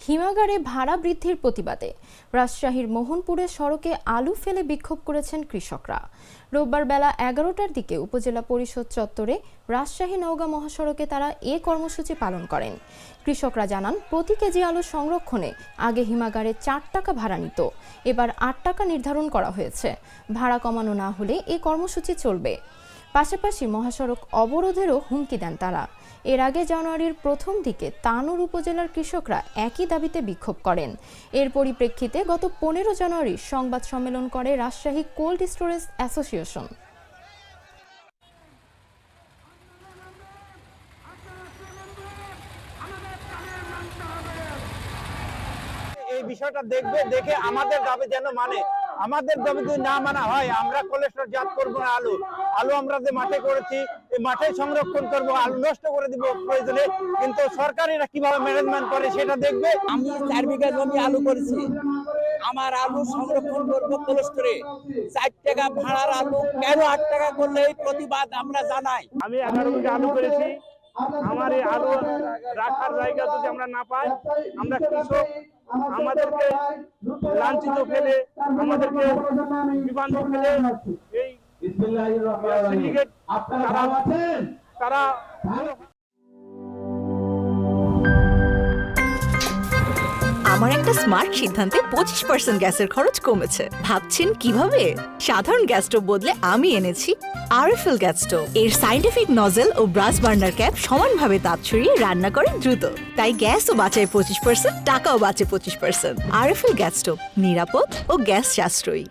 হিমাগারে ভাড়া বৃদ্ধির প্রতিবাদে রাজশাহীর মোহনপুরের সড়কে আলু ফেলে বিক্ষোভ করেছেন কৃষকরা। রোববার বেলা 11টার দিকে উপজেলা পরিষদ চত্বরে রাজশাহী নওগাঁ মহাসড়কে তারা এ কর্মসূচি পালন করেন। কৃষকরা জানান, প্রতি কেজি আলু সংরক্ষণে আগে হিমাগারে 4 টাকা ভাড়া নিত, এবার 8 টাকা নির্ধারণ করা হয়েছে। ভাড়া কমানো না হলে এই কর্মসূচি চলবে। পাশাপাশি মহাসড়ক অবরোধেরও হুমকি দেন তারা। এর আগে জানুয়ারির প্রথম দিকে তানোর উপজেলার কৃষকরা একই দাবিতে বিক্ষোভ করেন। এর পরিপ্রেক্ষিতে গত 15 জানুয়ারি সংবাদ সম্মেলন করে রাজশাহী কোল্ড স্টোরেজ অ্যাসোসিয়েশন। এই বিষয়টা দেখে আমাদের দাবি যেন আমাদের দাবি যদি না মানা হয়, আমরা কোলেস্ট্রল জাত করবো না। আলু আমরা যে মাঠে করেছি, এই মাঠে সংরক্ষণ করব, আলু নষ্ট করে দিব প্রয়োজনে, কিন্তু সরকারিরা কিভাবে ম্যানেজমেন্ট করে সেটা দেখবে। আমি 4 বিঘা জমি আলু করেছি, আমার আলু সংরক্ষণ করবো কোলেস্ট্রলে। 4 টাকা ভাড়ার আলু কেন 8 টাকা করলে এই প্রতিবাদ আমরা জানাই। আমি 11 বিঘা আলু করেছি, আমার এই আলু রাখার জায়গা যদি আমরা না পাই, আমরা কৃষক আমাদেরকে লাঞ্ছিত ফেলে, আমাদেরকে বিভ্রান্ত ফেলে এই সিন্ডিকেট তারা আমার একটা স্মার্ট সিদ্ধান্তে 25% গ্যাসের খরচ কমেছে। ভাবছেন কিভাবে? সাধারণ গ্যাস স্টোভ বদলে আমি এনেছি আরএফএল গ্যাস স্টোভ। এর সাইন্টিফিক নজল ও ব্রাস বার্নার ক্যাপ সমানভাবে তাপ ছড়িয়ে রান্না করে দ্রুত, তাই গ্যাসও বাঁচায় 25%, টাকাও বাঁচে 25%। আরএফএল গ্যাস স্টোভ নিরাপদ ও গ্যাস সাশ্রয়ী।